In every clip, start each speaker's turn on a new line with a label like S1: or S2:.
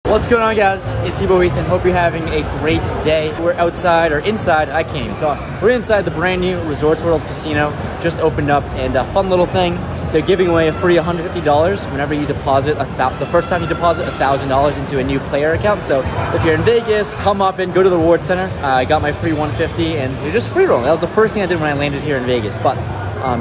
S1: What's going on, guys? It's your boy Ethan. Hope you're having a great day. We're outside, or inside, I can't even talk. We're inside the brand new Resorts World Casino. Just opened up, and a fun little thing. They're giving away a free $150 whenever you deposit, the first time you deposit $1,000 into a new player account. So if you're in Vegas, come up and go to the reward center. I got my free $150 and you're just free rolling. That was the first thing I did when I landed here in Vegas. But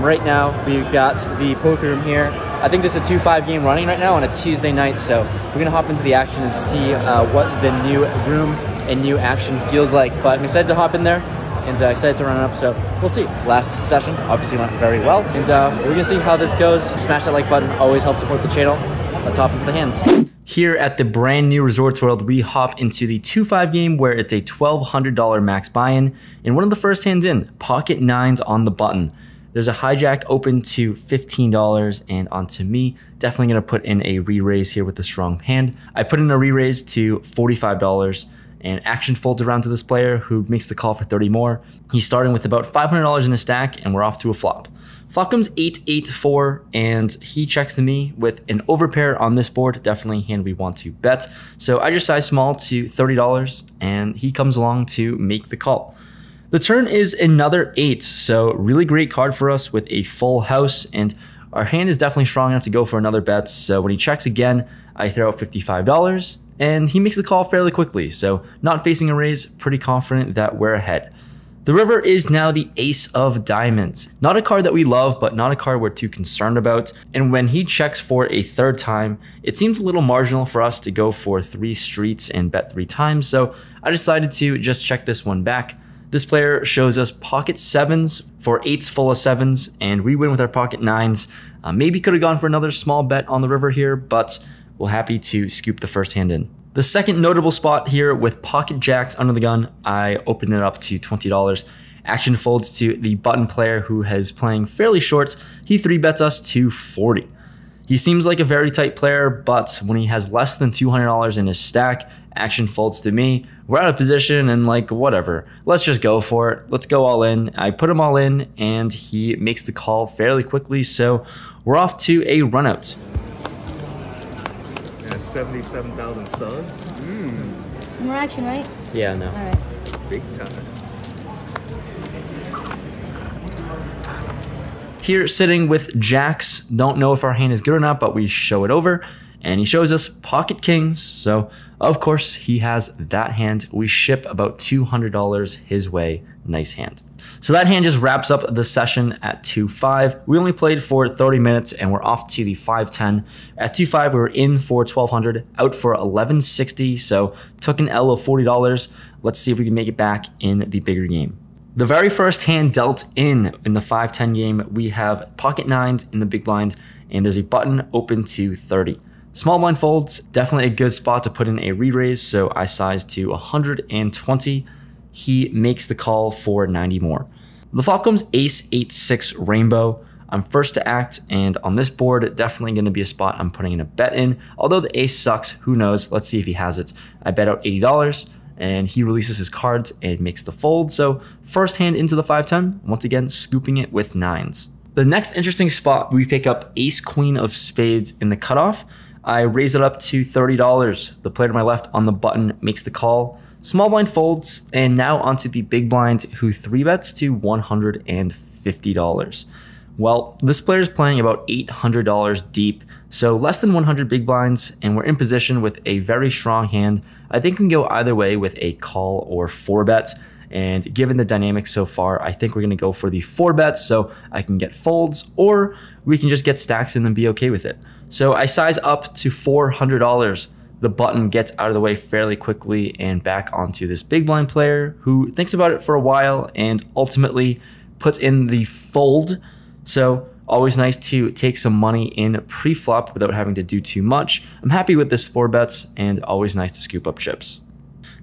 S1: right now we've got the poker room here. I think there's a 2-5 game running right now on a Tuesday night. So we're gonna hop into the action and see what the new room and new action feels like. But I'm excited to hop in there and excited to run it up, so we'll see. Last session obviously went very well, and we're gonna see how this goes. Smash that like button, always helps support the channel. Let's hop into the hands. Here at the brand new Resorts World, we hop into the 2-5 game where it's a $1,200 max buy-in, and one of the first hands in, pocket nines on the button. There's a hijack open to $15, and onto me, definitely gonna put in a re-raise here with the strong hand. I put in a re-raise to $45, and action folds around to this player who makes the call for 30 more. He's starting with about $500 in a stack, and we're off to a flop. Flop comes 8-8-4, and he checks to me with an overpair on this board, definitely a hand we want to bet. So I just size small to $30, and he comes along to make the call. The turn is another 8, so really great card for us with a full house, and our hand is definitely strong enough to go for another bet. So when he checks again, I throw out $55, and he makes the call fairly quickly, so not facing a raise, pretty confident that we're ahead. The river is now the ace of diamonds. Not a card that we love, but not a card we're too concerned about. And when he checks for a third time, it seems a little marginal for us to go for 3 streets and bet 3 times, so I decided to just check this one back. This player shows us pocket 7s for 8s full of 7s, and we win with our pocket 9s. Maybe could have gone for another small bet on the river here, but we're happy to scoop the first hand in. The second notable spot here with pocket jacks under the gun, I opened it up to $20. Action folds to the button player who is playing fairly short. He 3-bets us to 40. He seems like a very tight player, but when he has less than $200 in his stack, action folds to me. We're out of position and like, whatever. Let's just go for it. Let's go all in. I put him all in and he makes the call fairly quickly. So we're off to a run out.
S2: 77,000 subs.
S3: More action, right?
S1: Yeah, no.
S3: All right.
S2: Big time.
S1: Here sitting with jacks, don't know if our hand is good or not, but we show it over and he shows us pocket kings. So of course he has that hand. We ship about $200 his way. Nice hand. So that hand just wraps up the session at 2-5. We only played for 30 minutes and we're off to the 5-10. At 2-5, we were in for 1,200, out for 1,160. So took an L of $40. Let's see if we can make it back in the bigger game. The very first hand dealt in the 5-10 game, we have pocket 9s in the big blind, and there's a button open to 30. Small blind folds, definitely a good spot to put in a re-raise, so I sized to 120. He makes the call for 90 more. The flop comes ace 8-6 rainbow. I'm first to act, and on this board, definitely going to be a spot I'm putting in a bet in. Although the ace sucks, who knows? Let's see if he has it. I bet out $80, and he releases his cards and makes the fold. So first hand into the 5-10, once again scooping it with 9s. The next interesting spot, we pick up ace queen of spades in the cutoff. I raise it up to $30. The player to my left on the button makes the call. Small blind folds, and now onto the big blind who 3-bets to $150. Well, this player is playing about $800 deep, so less than 100 big blinds, and we're in position with a very strong hand. I think we can go either way with a call or 4-bet, and given the dynamics so far, I think we're going to go for the 4-bets so I can get folds, or we can just get stacks in and be okay with it. So I size up to $400. The button gets out of the way fairly quickly and back onto this big blind player who thinks about it for a while and ultimately puts in the fold. So always nice to take some money in pre-flop without having to do too much. I'm happy with this 4-bets and always nice to scoop up chips.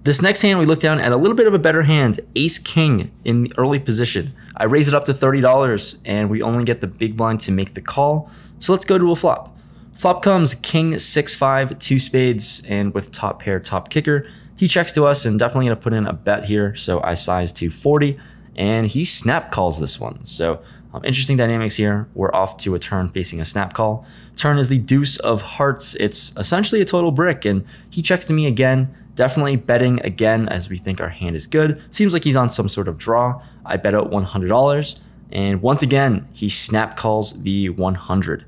S1: This next hand, we look down at a little bit of a better hand, ace king in the early position. I raise it up to $30 and we only get the big blind to make the call. So let's go to a flop. Flop comes king 6-5, 2 spades, and with top pair, top kicker. He checks to us and definitely gonna put in a bet here. So I size to 40 and he snap calls this one. So interesting dynamics here. We're off to a turn facing a snap call. Turn is the deuce of hearts. It's essentially a total brick, and he checks to me again. Definitely betting again as we think our hand is good. Seems like he's on some sort of draw. I bet out $100, and once again, he snap calls the 100.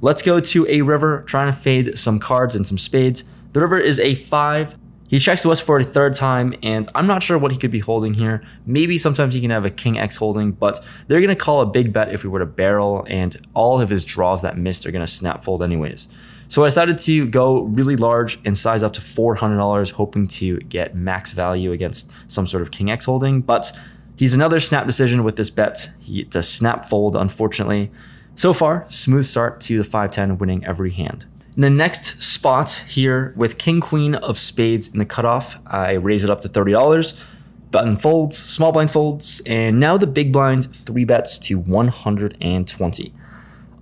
S1: Let's go to a river, trying to fade some cards and some spades. The river is a 5. He checks to us for a third time, and I'm not sure what he could be holding here. Maybe sometimes he can have a king X holding, but they're going to call a big bet if we were to barrel, and all of his draws that missed are going to snap fold anyways. So I decided to go really large and size up to $400, hoping to get max value against some sort of king X holding, but he's another snap decision with this bet. It's a snap fold, unfortunately. So far, smooth start to the 5-10, winning every hand. In the next spot here with king queen of spades in the cutoff, I raise it up to $30. Button folds, small blind folds, and now the big blind 3 bets to 120.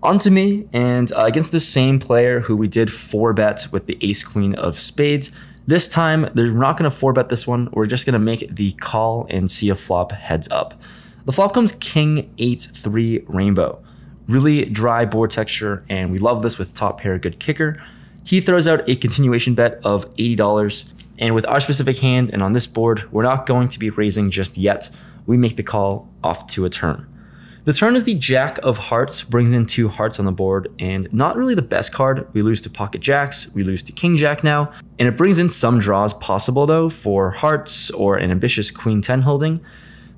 S1: On to me, and against the same player who we did 4 bets with the ace queen of spades. This time, they're not going to 4-bet this one. We're just going to make the call and see a flop heads up. The flop comes king 8-3 rainbow. Really dry board texture, and we love this with top pair good kicker. He throws out a continuation bet of $80, and with our specific hand and on this board, we're not going to be raising just yet. We make the call off to a turn. The turn is the jack of hearts, brings in 2 hearts on the board, and not really the best card. We lose to pocket jacks, we lose to king jack now, and it brings in some draws possible though for hearts or an ambitious queen 10 holding.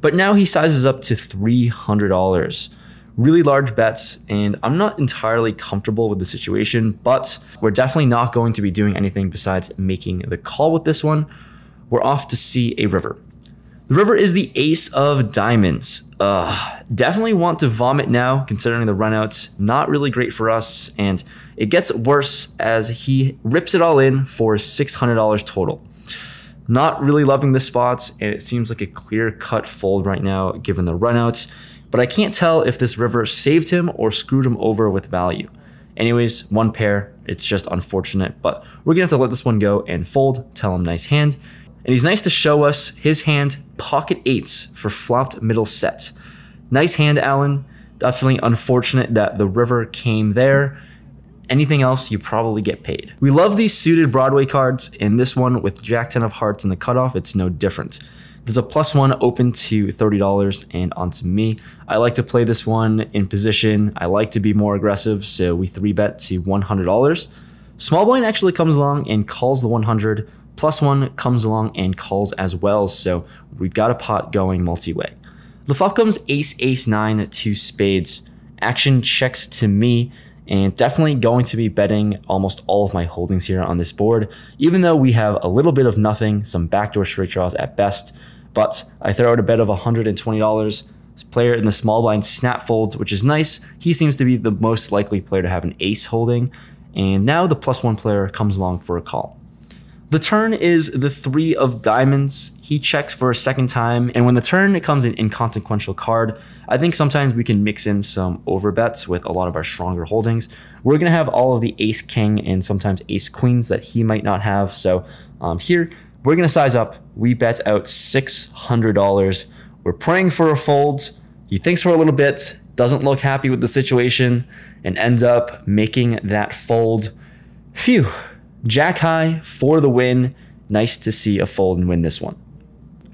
S1: But now he sizes up to $300. Really large bets, and I'm not entirely comfortable with the situation, but we're definitely not going to be doing anything besides making the call with this one. We're off to see a river. The river is the ace of diamonds. Definitely want to vomit now, considering the runouts. Not really great for us, and it gets worse as he rips it all in for $600 total. Not really loving the spots, and it seems like a clear-cut fold right now, given the runouts. But I can't tell if this river saved him or screwed him over with value. Anyways, 1 pair, it's just unfortunate, but we're gonna have to let this one go and fold, tell him nice hand. And he's nice to show us his hand, pocket 8s for flopped middle set. Nice hand, Alan. Definitely unfortunate that the river came there. Anything else, you probably get paid. We love these suited Broadway cards, and this one with Jack 10 of hearts in the cutoff, it's no different. There's a +1 open to $30 and onto me. I like to play this one in position. I like to be more aggressive, so we 3-bet to $100. Small blind actually comes along and calls the 100. +1 comes along and calls as well, so we've got a pot going multi-way. The flop comes ace-9 to spades. Action checks to me, and definitely going to be betting almost all of my holdings here on this board, even though we have a little bit of nothing, some backdoor straight draws at best. But I throw out a bet of $120. This player in the small blind snap folds, which is nice. He seems to be the most likely player to have an ace holding. And now the +1 player comes along for a call. The turn is the 3 of diamonds. He checks for a second time, and when the turn comes an inconsequential card, I think sometimes we can mix in some overbets with a lot of our stronger holdings. We're gonna have all of the ace king and sometimes ace queens that he might not have. So here, we're gonna size up. We bet out $600. We're praying for a fold. He thinks for a little bit, doesn't look happy with the situation, and ends up making that fold. Phew. Jack high for the win. Nice to see a fold and win this one.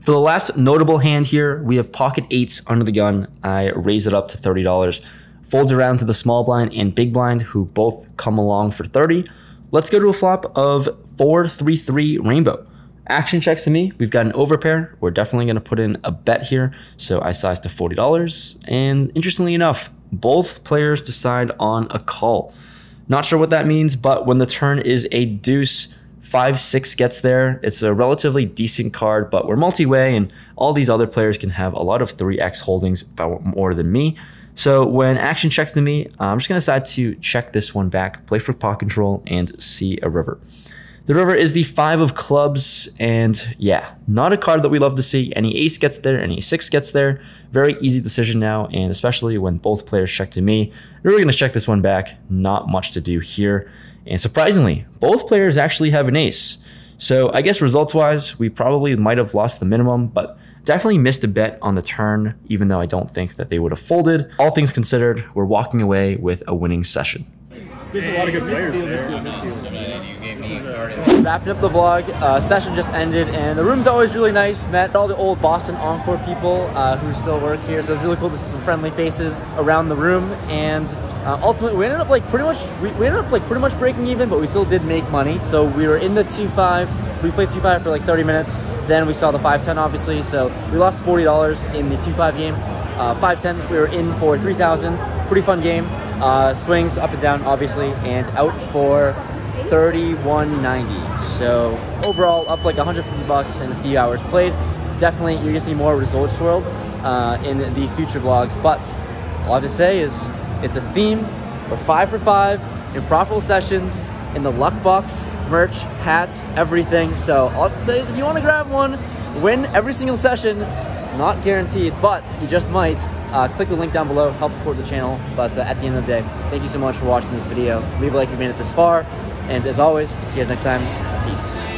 S1: For the last notable hand here, we have pocket 8s under the gun. I raise it up to $30. Folds around to the small blind and big blind, who both come along for 30. Let's go to a flop of 4-3-3 rainbow. Action checks to me. We've got an overpair. We're definitely going to put in a bet here. So I size to $40. And interestingly enough, both players decide on a call. Not sure what that means, but when the turn is a deuce, 5-6 gets there. It's a relatively decent card, but we're multi-way, and all these other players can have a lot of 3x holdings, about more than me. So when action checks to me, I'm just going to decide to check this one back, play for pot control, and see a river. The river is the 5 of clubs, and yeah, not a card that we love to see. Any ace gets there, any 6 gets there. Very easy decision now, and especially when both players check to me. We're going to check this one back. Not much to do here. And surprisingly, both players actually have an ace. So I guess results-wise, we probably might have lost the minimum, but definitely missed a bet on the turn, even though I don't think that they would have folded. All things considered, we're walking away with a winning session.
S4: There's a lot of good players there.
S1: Wrapping up the vlog, session just ended, and the room's always really nice. Met all the old Boston Encore people who still work here, so it was really cool to see some friendly faces around the room. And ultimately, we ended up like pretty much breaking even, but we still did make money. So we were in the 2-5. We played 2-5 for like 30 minutes. Then we saw the 5-10, obviously. So we lost $40 in the 2-5 game. 5-10, we were in for 3,000. Pretty fun game. Swings up and down, obviously, and out for 31.90. So overall, up like 150 bucks in a few hours played. Definitely, you're gonna see more Resorts World in the future vlogs. But all I have to say is, it's a theme. We're 5 for 5 in profitable sessions, in the luck box, merch, hats, everything. So all I have to say is, if you want to grab one, win every single session. Not guaranteed, but you just might. Click the link down below, help support the channel. But at the end of the day, thank you so much for watching this video. Leave a like if you made it this far. And as always, see you guys next time. Peace.